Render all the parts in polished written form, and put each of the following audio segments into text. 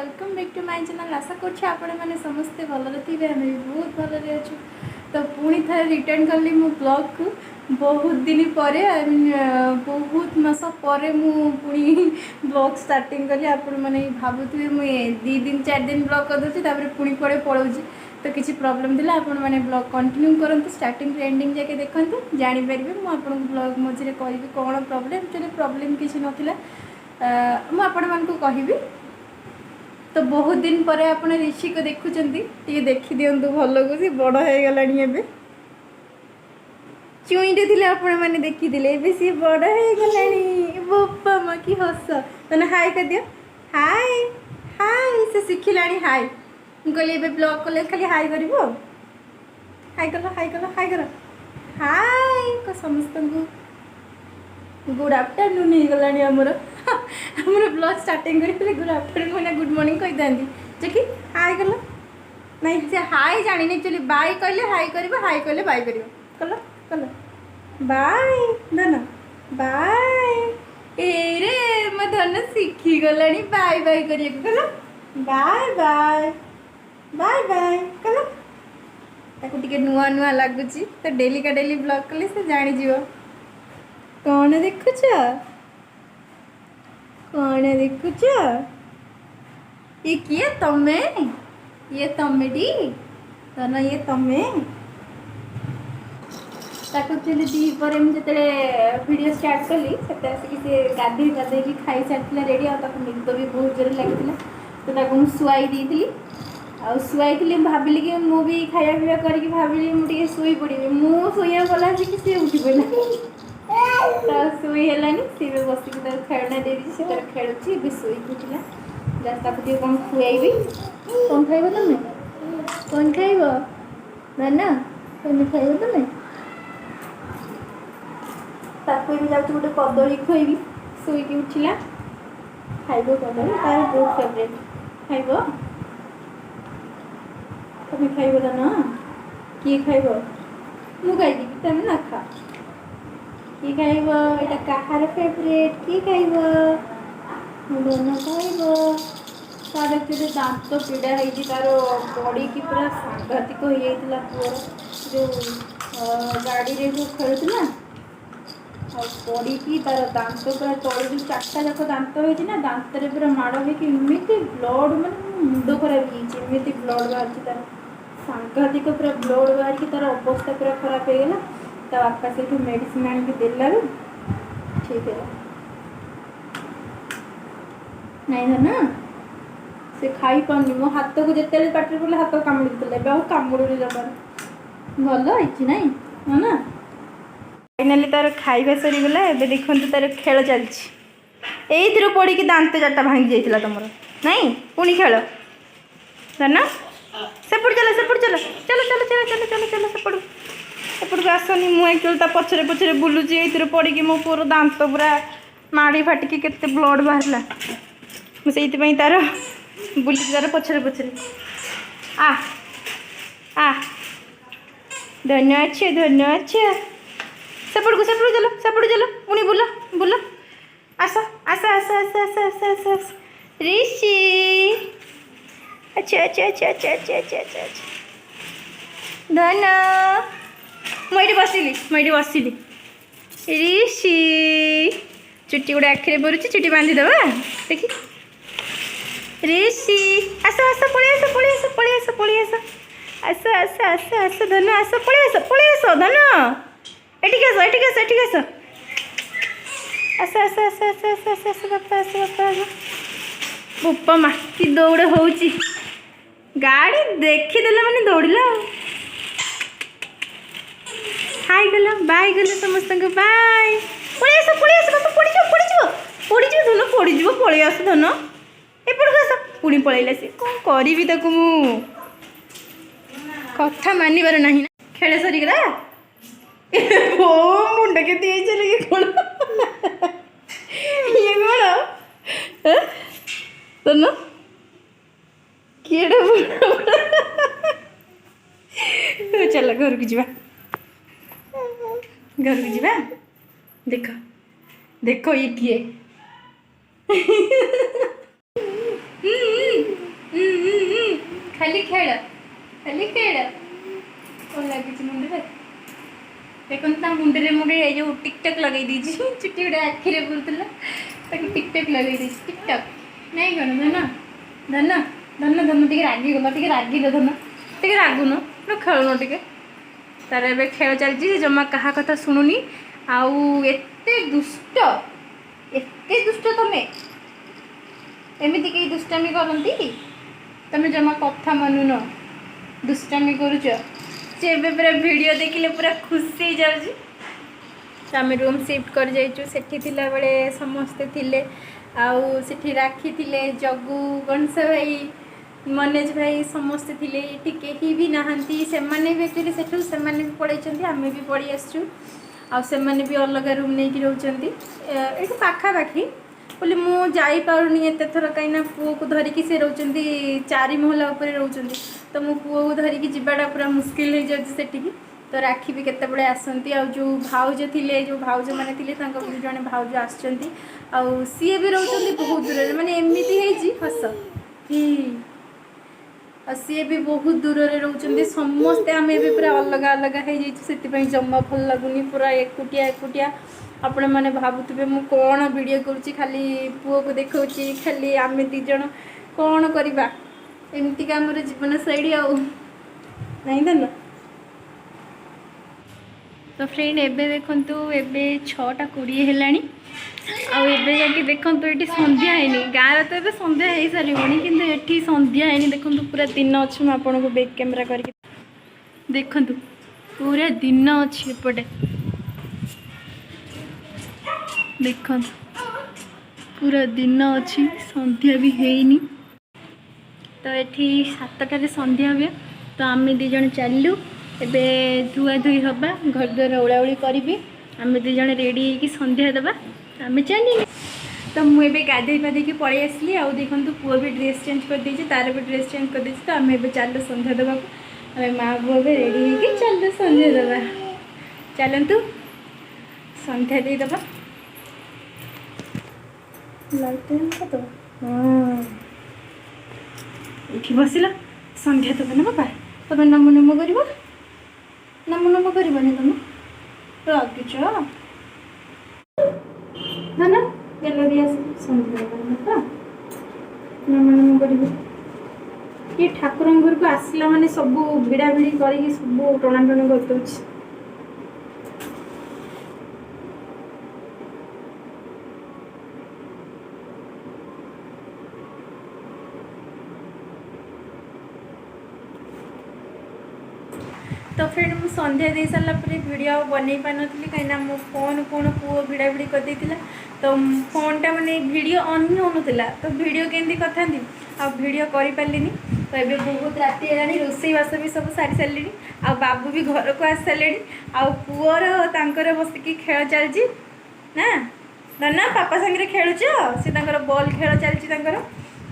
Welcome back to my channel. आशा कर समस्ते भलरे थे, आम भी बहुत भलरे अच्छु। तो पुणी थे रिटर्न कली मो ब्लॉग को बहुत दिन पर, आई मीन बहुत मस पर मुझे ब्लॉग स्टार्टिंग कली। आपण मैंने भावुवे मुझे 2 दिन 4 दिन ब्लॉग कर दूसरी तापर पुणी पड़े पलाऊँ। तो किसी प्रॉब्लम थिला आपण मैंने ब्लॉग कंटिन्यू करते स्टार्टिंग एंडिंग जाके देखते जानीपर मुझे ब्लॉग मझे कहि कौन प्रॉब्लम। एक्चुअली प्रॉब्लम किसी नाला मुझे कहबी। तो बहुत दिन पर आप ऋषि को देखुं देखी दिंतु भल को सी बड़ हो गला। चुईटे थे आपण मैंने देखी सी बड़ हो गला। बोपा माँ की हस मैंने हाय कर दियो। हाय हाय से शिखिला हाय। मुझे ब्लॉग कले खाली हाय कर हाय कल हाय कल हाय कर हाय को समस्त गुड आफ्टरनून हो गला। आमर ब्लॉग स्टार्टिंग करी गुड आफ्टरनून ना गुड मॉर्निंग कही था जे कि हाय कल नहीं से हाय जानी एक्चुअली बाय कहले हाय कर हाय कहले बाय कर कल कल बाय धन बाय ए रे मो धन शिखी गला बाय बाय कर कल बाय बाय बाय बाय कल ताको टिके नुआ नुआ लगुच। तो डेली का डेली ब्लॉग कले से जानी कौन देखुच कौन देखुच ये किए तमे ये तमे डी ना ये तमे दी पर मुझे वीडियो स्टार्ट कली से गाधे गाधे खाई सारी रेडी निद भी बहुत जोर लगी। तो शुआई दी शुआई भाविली कि मुझे खाया पीवा करके भाविली मुझे शुई पड़ी मुझे गला कि सी उठी पड़ा। तो शुई है सी बसिक तर खेलना दे दी तर खेलुची भी शुई उठला जस्ट टे कौन खुआबी। कौन खाइब तुम कौन खाइब ना कौन खाइब तुम ताको भी जाऊँ गोटे कदली खुआबी शुईकी उठला खाइब कदली तार बहुत फेवरेट खाइब तुम खाइब ना किए खाइब मु खाइबी तुम ना खा किए खाइब एटा कहार फेवरेट किए खाइब धन खाइब तार एक्चुअली दांत पीड़ा है तार बड़ी की पूरा सांघातिक हो जाता पुअर जो गाड़ी रे जो खेलुला पड़ी की तार दांत पूरा तले जो 4टा जाक दांत होना दांत पूरा माड़ होमती ब्लड मैंने मुंड खराब होमती ब्लड बाहर तार सांघातिक पूरा ब्लड बाहर की तार अवस्था पूरा खराब हो गला। तो बापा से मेडिसिन आनिक देला ठीक है नहीं था ना से खाई पानी मो हाथ को जिते पाटे पड़े हाथ कामुड़ी देला कामुड़ी जबार भल है ना ना फाइनाली तार खाଇବା सरीगला। एबे देखो तार खेल चलती ये पड़ी दांत 4टा भांगी जाइए तुम नहीं पुणी खेल ना सेपट चल सेपट चल चल चल चल चल चल चल सेपट सेपट को आसनी मुझे एक्चुअली पछरे पछरे बुलूची ये पड़ी मो पुअर दांत पूरा माड़ी फाटिकी केते ब्लड बाहरला मुझे तार बुली तार पछरे पछरे आ आ धन्य अच्छे सेपट चलो पुणी बुल बुल आस आस आस आस आस आस आस आस ऋषि अच्छा अच्छा अच्छा अच्छा अच्छा अच्छा अच्छा अच्छा धन मुझे बसिली ऋषि चुट्टी गोटे आखिरे पड़ुची चुट्टी बांधिदेवा देखी ऋषि आस आस पलि आस पलि आस पलि आस पलि आस आस आस आस आस धन आस पलि आस धन एटिक आस एटिक आस एटिक आस आस आस आस आस आस आस आस बापा आस बापा बोपा माँ की दौड़ होची गाड़ी देखीदेला मैंने दौड़ला हाय गला बाय गला समस्त बाय पलि आस बापा पड़ी धन पलि आस धन एपटू आस पुणी पलैला सी कौन करी ताकू मु कथा मानिबार नहीं ना खेल सरीगला मुंड के दिए चले कौन ये कौन धन किए चल घर को जा घर को जा देख देखो ये किए खाली खेल खाली खेल कौन लगी मुंडे देखो मुंडे मुझे जो टिकटक लगे चुट्टी गोटे आखिरे बुलूला टिकटक लगे टिकटक नहीं कौन धन धन धन धन टे रागिगल टे रागिल धन टे रागुन खेलुन टे तार ए खेल चलती जमा क्या कथा शुणुनी आउ एते दुष्ट तमें एमती कहीं दुष्टामी करती तमें जमा कथा मानुन दुष्टामी करुच से पूरा वीडियो देखिले पूरा खुशी जाऊँ आम रूम शिफ्ट कर जाइला बेले समस्ते थिले आउ सेठी राखी थिले जगू गणेश भाई मनेज भाई समस्ते थिले ये कहीं भी नहांती से भी एक्चुअली सेठू से भी पड़े आम भी पड़ी आसचु आउ भी अलग रूम नहीं कि रोचंती ये पाखापाखी बोले मुझे एत थर कहीं पुओ को धरिकी से रोचंती 4 महला उपर रोचंती तो मो पुओ को धरिकी जीवाटा पूरा मुस्किल हो जाती सेठिकी तो राखी भी केते बड़े आसंती आ जो भाउज थिले जो भाउज माने थिले तांको जने भाउज आसचंती आ सी भी रोचंती बहुत दूर माने एमिति हेजी हस ही सी भी बहुत दूर में रोचंती समस्ते आम भी पूरा अलग अलग हो जमा भल लगुनि पूरा एकुटिया एकुटिया आपण मैंने भावुवे मु कौन वीडियो करुच्ची खाली पुओ को देखा खाली आम दीज कौन करवा एमती आम जीवन शैली आ नहीं धन तो फ्रेंड एबे देखंतु एबे 6:20 हेलानी आउ एबे जाके देखंतु एटी संध्या हैनी गाँव तो एबे संध्या हो सारी किंतु एटी संध्या हैनी देखंतु पूरा दिन अच्छे मैं आपन को बैक कैमरा करके देखंतु पूरा दिन अच्छी एपटे देखंतु पूरा दिन अच्छी संध्या भी हैनी तो एठी 7टारे संध्या हुए तो आम दीज चलू एबे धुआ धुई हवा घर द्वार ओलाओली करी आम दीज रेडी होगी संध्या देवा आम चल तो मुझे गाधे पाधे पलि आसली आउ देखो पुओ भी ड्रेस चेंज कर देछि तार भी ड्रेस चेंज कर देछि तो आम ए चल संध्या देवा आम माँ पुओ भी रेडी होगी चल संध्या देवा चलतु संध्या दे दबा लाइट हाँ ये बसला संध्या देव ना बाबा तुम नमो नमो कर नमो नमो करनी तुम रगिच ना ना तेल दिया संध्या देव नमो नमो कर ये ठाकुर घर को आसला माने सब भिड़ा भिड़ी कर सब टणा टणी कर दौर तो फ्रेंड मुझे संध्या दे सारा वीडियो बन पार कहीं मो फोन कौन पुओ भिड़ा भिड़ी कर तो फोनटा माने वीडियो ऑन ही होना तो वीडियो केमती करती आ वीडियो करें तो ये बहुत राति है रोसई बास भी सब सारी सारे आ बाबू भी घर को आसी सारे आ पुअर तांकर बसिकी खेल चलती ना ना पापा सागर खेलुच सी बॉल खेल चलती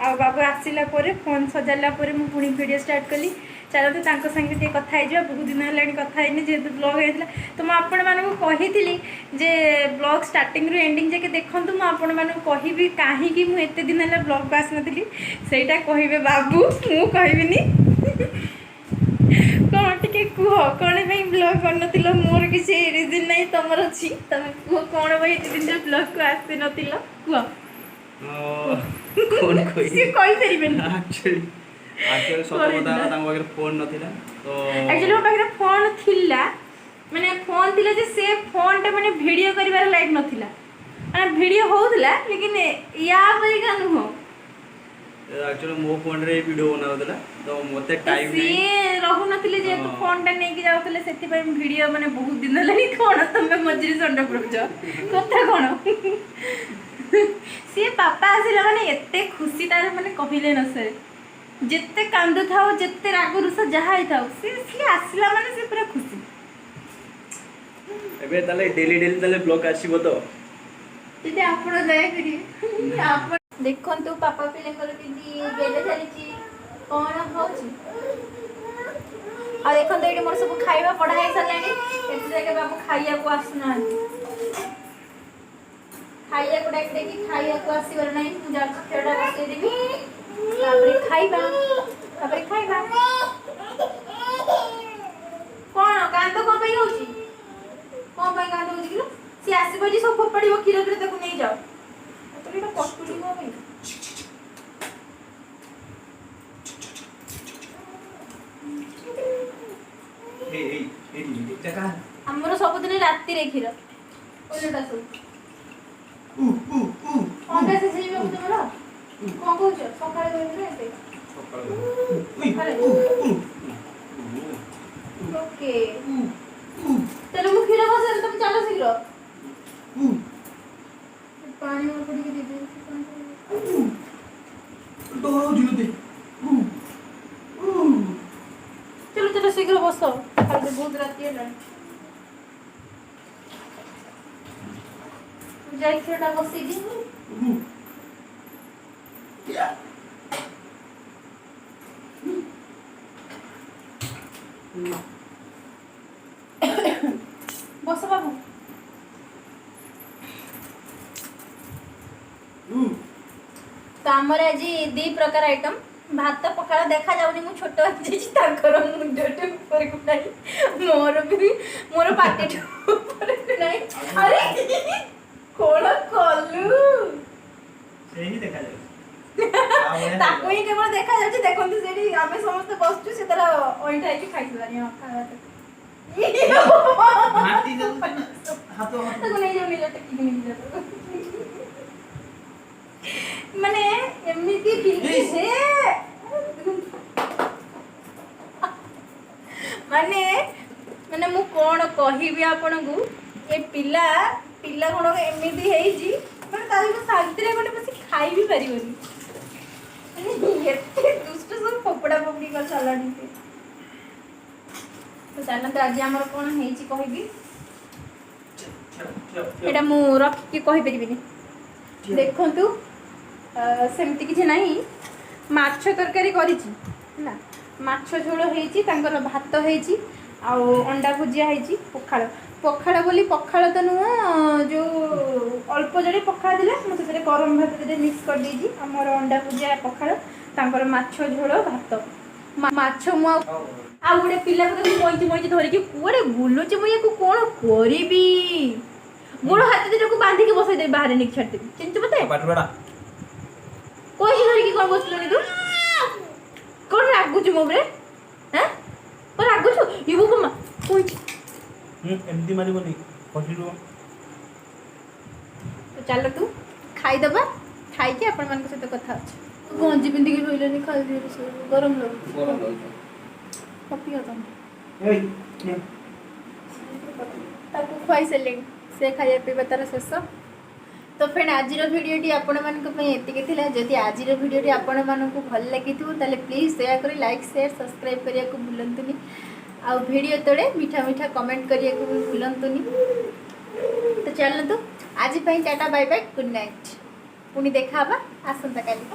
आ बाबू आसला फोन सजाला मुझे वीडियो स्टार्ट कली चलते सागे कथा बहुत दिन है कथा जेहतु ब्लॉग होता तो मुझे कही जे ब्लॉग स्टार्टिंग रू एंडिंग जाके देखूँ मुझे कहि कहीं मुझे दिन है ब्लॉग को आसनी सहीटा कहे बाबू मु कहबिनी कौन टे कह कौन ब्लॉग कर मोर किसी रिजन नहीं तुम अच्छी तुम कह कौन भाई दिन ब्लॉग को आसी न कह एक्चुअली सत बता तांग पाखे फोन नथिला तो एक्चुअली मो पाखे फोन थिला माने फोन थिला जे से फोन टा माने वीडियो करिवार लायक नथिला माने वीडियो होउतला लेकिन या परिका नु हो एक्चुअली मो फोन रे वीडियो बनाउतला तो मते टाइम नै से रहु नथिले जे तो फोन टा नै कि जाउतले सेति पय वीडियो माने बहुत दिन लानी कोन तमे मजरी संडा पड़छ कथा कोन से पापा आसिला माने एते खुशी तारे माने कहिले न सरे जिते कांदु थाओ जिते राग रुष जहाँ ही थाओ सी आसला माने से पूरा खुशी एबे ताले डेली डेली ताले ब्लॉग आसीबो तो इते आपण दया करी आपण देखंतु पापा पिलेकर किंदी गेले चलीची कोन होची आ देखंतु एडी मोर सब खाइबा पढ़ा है सलानी एते जाके बाबू खाइया को आसना खाइया को डाक देखि खाइया को आसीबर नै मु जा खेड़ा बसे देबी तापरे खाइबा कौन कांद को पे होची कौन पे कांद होची कि से आसीबो जी सब फोपड़िबो खीर रे ताको नै जाओ तो एटा कष्टुली को पे ए जगह हमरो सब दिन राती रे खीर ओलेटा सब अंडा से जीव तुमरो कौन कहछ सकाळे होइबे एते सकाळे ओके चलो मु खीर बसे तुम चलो शीघ्र पानी में पड़ी के दे दे डरो जिलो दे चलो चलो शीघ्र बसो खाली बहुत राती है जाई खीरटा बसी दी बस बाबू तो आमर आज दी प्रकार आइटम भात पखाड़ देखा जाऊनी मु छोट अच्छी ताकर मुंडटे ऊपर को नहीं मोर पाटे ऊपर को नहीं अरे कोण कलु सही देखा जाय ताको ही केवल देखा जाଉଛି देखंतु सेठी आमे समस्त बसछु से तारा ओइटा की खाइसलानी खावा माटी जल हाथ ताको नहीं जाऊ मिलटे की नहीं जातो माने एमिति फिल्म से माने माने मु कोन कहिबी आपन को ए पिला पिला कोन एमिति हेई जी माने ताई को शांति रे कोन बस खाई भी परिबनी एते दुष्ट सब फोपड़ा फोपड़ी कर चलानी से तो जान तो आज हमर कोन हेई छी कहिबी एटा मु रख के कहि परिबिनी देखंतु सेमती किसी नहीं माछ तरकारी करिछि ना माछ झोल हेछि तांकर भात हेछि आ अंडा भुजिया हेछि पखाळ पखाळ बोली पखाळ तो नुह जो अल्प जड़े पखाळ दिला मु से गरम भात दे मिक्स कर देछि हमर अंडा भुजिया पखाळ तांकर माछ झोल भात माछ मु आ गुडे पिला को मोइति मोइति धरि कि कोरे बुलुछि मु याको कोन करिबी गोड़ हाथ दे को बांधी के बसै दे बाहर निक छाड़ दे चिंतु मते पाटुड़ा कोई धर की कोन बसलनी तू कोन रागुछु मोबरे हैं पर रागुछु इबो को कोई एमती मारी बनी पठिलो तो चल तू खाई दबा खाई के अपन मन के साथ कथा अछि तू गंजी पिंदी के होइलनी खाई दे गरम लग कपियो तम ए ताकू खुआई से ले से खाइए पीबा तार शेष तो फ्रेंड आज भिडियोटी आपण मानक पई एतिके थिला जदि आज भिडियोटी आपण मानक भल लगी ताले प्लीज दया करी लाइक शेयर सब्सक्राइब करिया को भूलंतुनी आ वीडियो तळे मीठा मीठा कमेंट करिया को भी भूलंतुनी तो चलतु आज पई tata bye bye good night पुनी देखा बा आसंता काली।